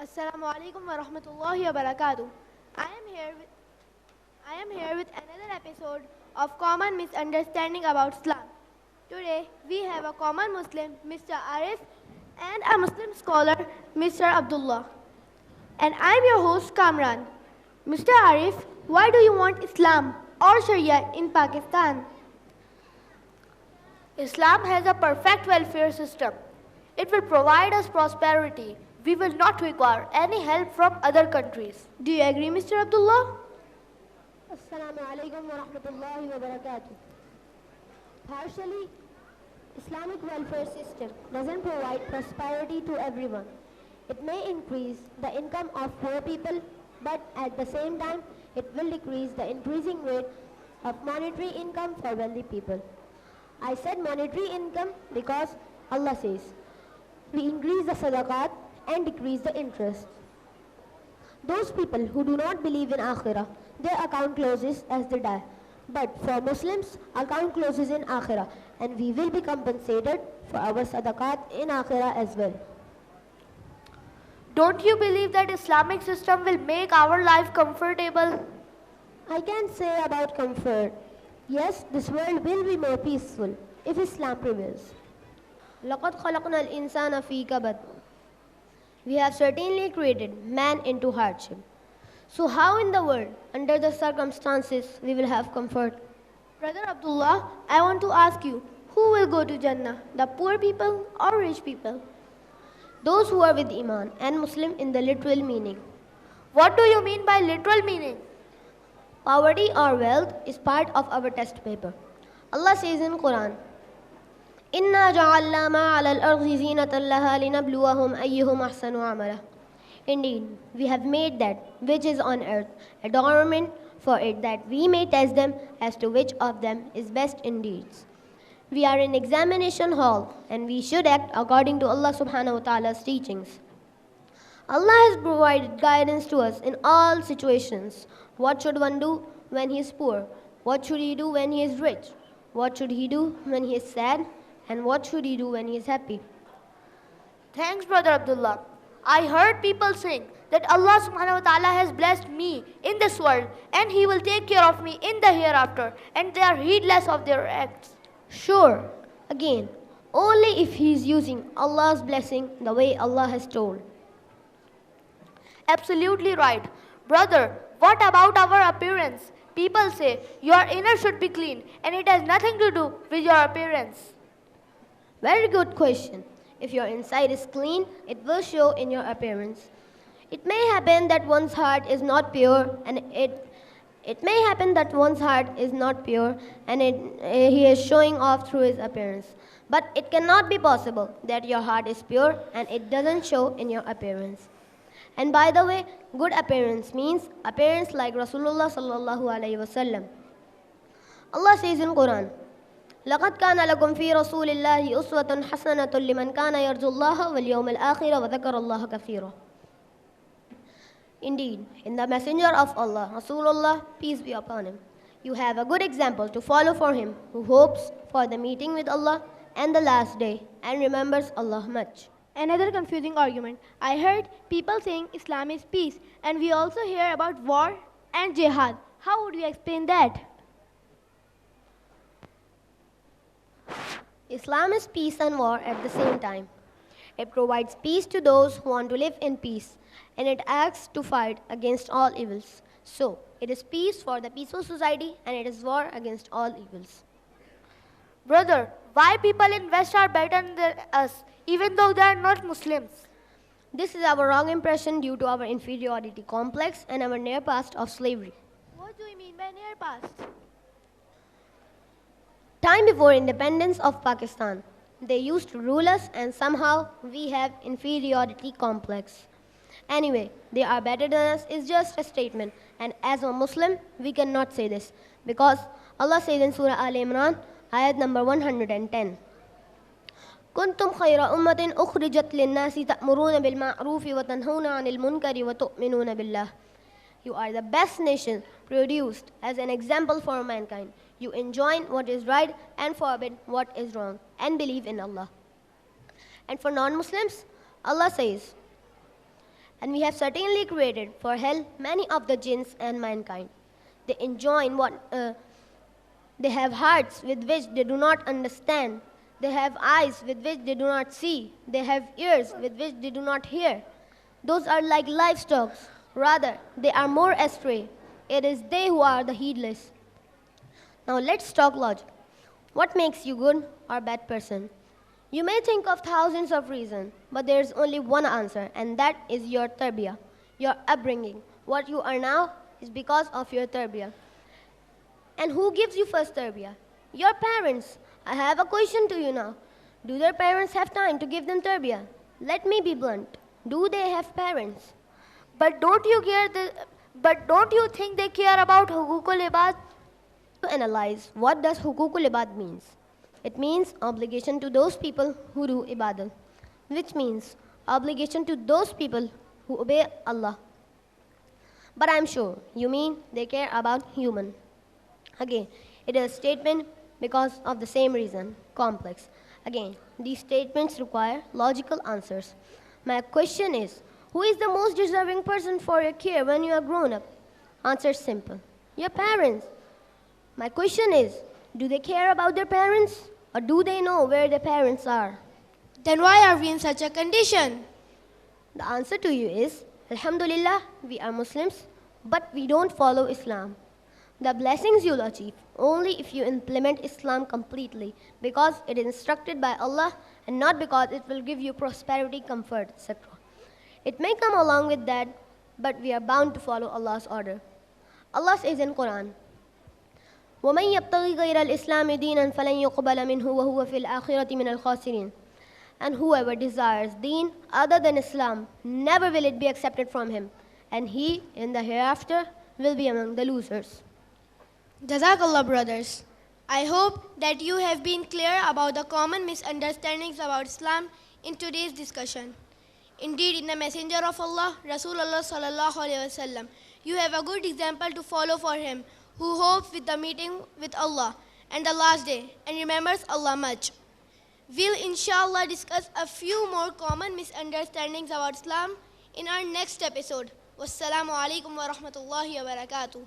Assalamu alaikum wa rahmatullahi wa barakatuh. I am here with another episode of Common Misunderstanding about Islam. Today we have a common Muslim, Mr. Arif, and a Muslim scholar, Mr. Abdullah. And I'm your host, Kamran. Mr. Arif, why do you want Islam or Sharia in Pakistan? Islam has a perfect welfare system. It will provide us prosperity. We will not require any help from other countries. Do you agree, Mr. Abdullah? Assalamu alaikum wa rahmatullahi wa barakatuh. Partially, Islamic welfare system doesn't provide prosperity to everyone. It may increase the income of poor people, but at the same time, it will decrease the increasing rate of monetary income for wealthy people. I said monetary income because Allah says, we increase the sadaqat and decrease the interest. Those people who do not believe in Akhirah, their account closes as they die. But for Muslims, account closes in Akhirah, and we will be compensated for our sadaqat in Akhirah as well. Don't you believe that Islamic system will make our life comfortable? I can say about comfort. Yes, this world will be more peaceful if Islam prevails. لَقَدْ خَلَقْنَا الْإِنسَانَ فِي كَبَدٍ. We have certainly created man into hardship. So how in the world, under the circumstances, we will have comfort? Brother Abdullah, I want to ask you, who will go to Jannah, the poor people or rich people? Those who are with Iman and Muslim in the literal meaning. What do you mean by literal meaning? Poverty or wealth is part of our test paper. Allah says in Quran, إِنَّا جَعَلْنَا مَا عَلَى الْأَرْضِ زِينَةً لَهَا لِنَبْلُوَهُمْ أَيُّهُمْ أَحْسَنُ عَمَلًا. Indeed, we have made that which is on earth adornment for it, that we may test them as to which of them is best in deeds. We are in examination hall and we should act according to Allah subhanahu wa ta'ala's teachings. Allah has provided guidance to us in all situations. What should one do when he is poor? What should he do when he is rich? What should he do when he is sad? And what should he do when he is happy? Thanks, Brother Abdullah. I heard people saying that Allah subhanahu wa ta'ala has blessed me in this world and He will take care of me in the hereafter, and they are heedless of their acts. Sure, again, only if he is using Allah's blessing the way Allah has told. Absolutely right. Brother, what about our appearance? People say your inner should be clean and it has nothing to do with your appearance. Very good question. If your inside is clean, it will show in your appearance. It may happen that one's heart is not pure, and he is showing off through his appearance. But it cannot be possible that your heart is pure and it doesn't show in your appearance. And by the way, good appearance means appearance like Rasulullah sallallahu alaihi wasallam. Allah says in Quran, لَقَدْ كَانَ لَكُمْ فِي رَسُولِ اللَّهِ أُسْوَةٌ حَسَنَةٌ لِمَنْ كَانَ يَرْجُو اللَّهَ وَالْيَوْمَ الْآخِرَ وَذَكَرَ اللَّهَ كَثِيرًا. Indeed, in the messenger of Allah, Rasulullah, peace be upon him, you have a good example to follow for him who hopes for the meeting with Allah and the last day and remembers Allah much. Another confusing argument. I heard people saying Islam is peace, and we also hear about war and jihad. How would you explain that? Islam is peace and war at the same time. It provides peace to those who want to live in peace, and it acts to fight against all evils. So, it is peace for the peaceful society, and it is war against all evils. Brother, why people in West are better than us, even though they are not Muslims? This is our wrong impression due to our inferiority complex and our near past of slavery. What do you mean by near past? Time before independence of Pakistan, they used to rule us, and somehow we have inferiority complex. Anyway, they are better than us is just a statement, and as a Muslim, we cannot say this because Allah says in Surah Al-Imran, ayat number 110. كنتم خير أمة أخرجت للناس تأمرون بالمعروف وتنهون عن المنكر وتؤمنون بالله. You are the best nation produced as an example for mankind. You enjoin what is right and forbid what is wrong and believe in Allah. And for non-Muslims, Allah says, And we have certainly created for hell many of the jinns and mankind. They enjoin they have hearts with which they do not understand. They have eyes with which they do not see. They have ears with which they do not hear. Those are like livestock. Rather, they are more astray. It is they who are the heedless. Now let's talk logic. What makes you good or bad person? You may think of thousands of reasons, but there is only one answer, and that is your tarbiyah, your upbringing. What you are now is because of your tarbiyah. And who gives you first tarbiyah? Your parents. I have a question to you now. Do their parents have time to give them tarbiyah? Let me be blunt. Do they have parents? But don't you think they care about hukukul ibad? To analyze, what does hukukul ibad means? It means obligation to those people who do ibadah, which means obligation to those people who obey Allah. But I'm sure you mean they care about human. Again, it is a statement because of the same reason, complex. Again, these statements require logical answers. My question is, who is the most deserving person for your care when you are grown up? Answer is simple. Your parents. My question is, do they care about their parents? Or do they know where their parents are? Then why are we in such a condition? The answer to you is, Alhamdulillah, we are Muslims, but we don't follow Islam. The blessings you'll achieve only if you implement Islam completely, because it is instructed by Allah and not because it will give you prosperity, comfort, etc. It may come along with that, but we are bound to follow Allah's order. Allah says in Quran, وَمَنْ يَبْتَغِي غَيْرَ الْإِسْلَامِ دِينًا فَلَنْ يُقْبَلَ مِنْهُ وَهُوَ فِي الْآخِرَةِ مِنَ الْخَاسِرِينَ. And whoever desires deen other than Islam, never will it be accepted from him, and he in the hereafter will be among the losers. Jazakallah, brothers. I hope that you have been clear about the common misunderstandings about Islam in today's discussion. Indeed, in the Messenger of Allah, Rasulullah sallallahu alaihi wasallam, you have a good example to follow for him, who hopes with the meeting with Allah and the last day and remembers Allah much. We'll inshallah discuss a few more common misunderstandings about Islam in our next episode. Wassalamu alaikum wa rahmatullahi wa barakatuh.